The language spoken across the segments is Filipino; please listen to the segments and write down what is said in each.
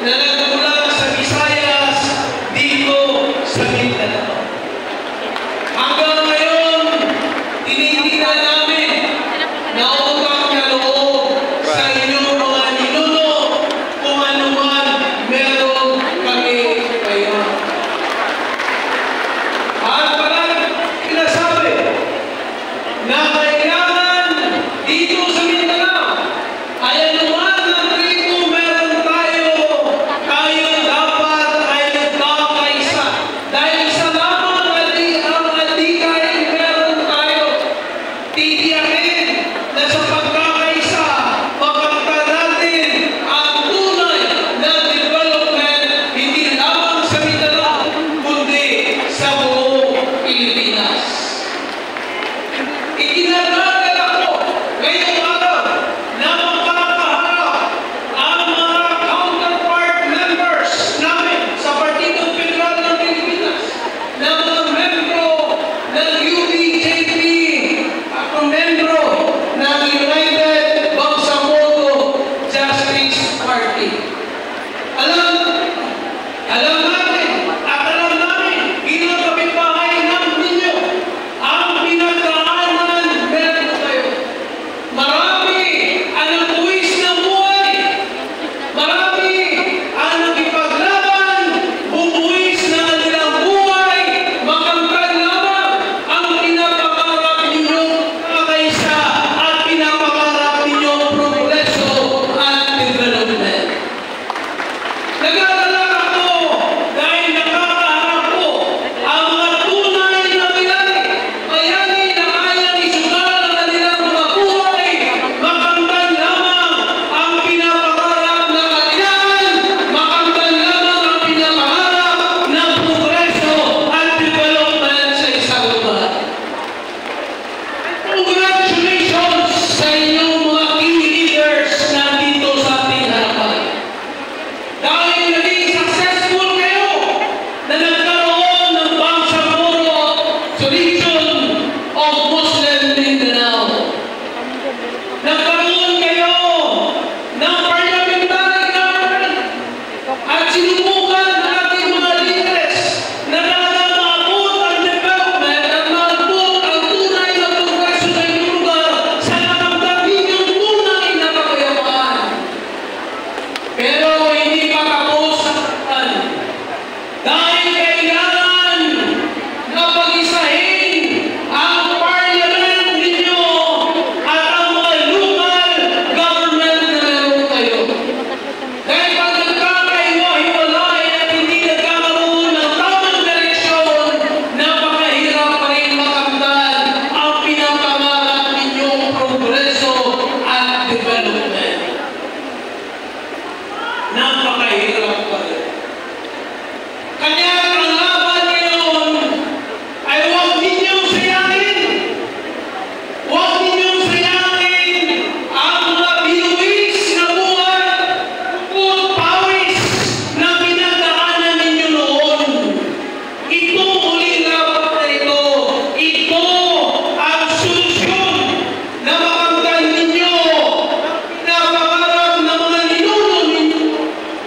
na nagmula sa Visayas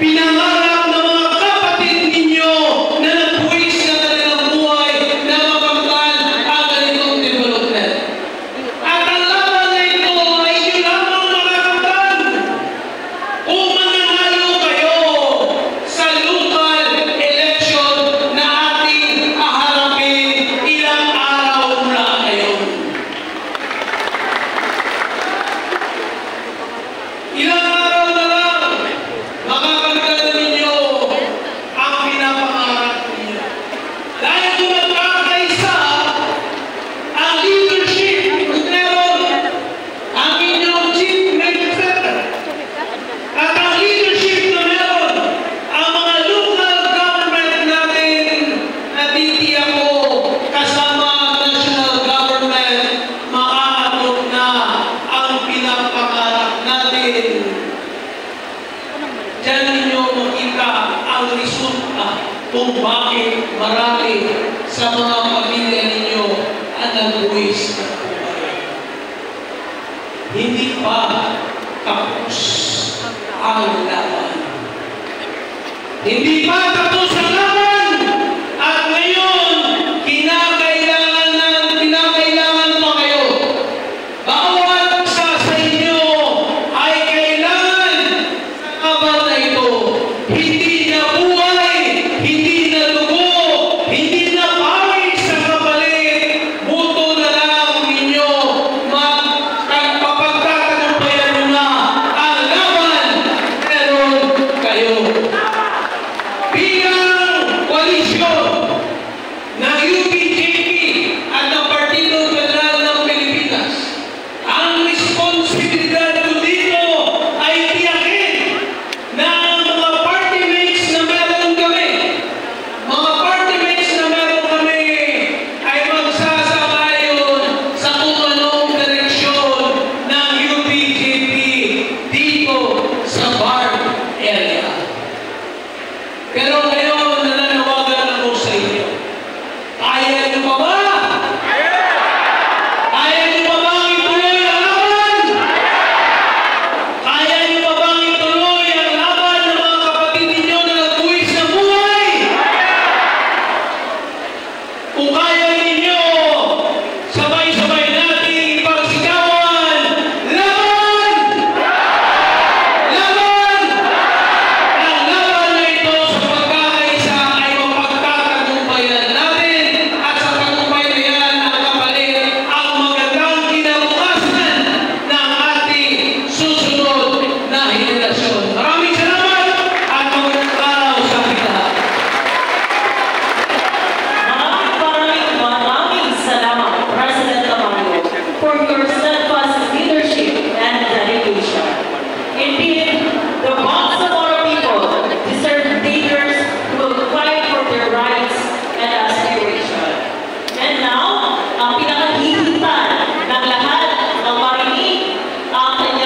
pinangarap ng mga kapatid ninyo na nagbuwis na kanilang buhay na mapagtaan ang ganitong development. At ang laban na ito ay inyo lamang makakatan kung mananalo kayo sa local election na ating haharapin ilang araw mula ngayon. Ilang araw na lang, makakalitan na ninyo ang pinapangarap ninyo. Dahil kung magkakaisa ang leadership meron ang inyong chief minister at ang leadership na meron ang mga local government natin na titiyak ko kasama ang national government, makaabot na ang pinapangarap natin. Diyan ninyo makita ang resulta kung bakit marami sa mga pamilya ninyo ang nagbuwis ng buhay. Hindi pa tapos ang laban. Hindi pa tapos ang laban. At ngayon, kinakailangan pa kayo. Bawat isa sa inyo ay kailangan sa laban na ito. Hindi na buhay, hindi na dugo, hindi na pawis sa kapalit. Buto na lang ninyo magpapagtatagumpayan nyo na ang laban. Meron kayo. Bilang koalisyon ng UPJP at ng Partido Federal ng Pilipinas, ang responsibilidad ko dito ay tiyakin na ang mga party mates na meron kami, ay magsasamayon sa kung anong direksyon ng UPJP dito sa BARC area. Pero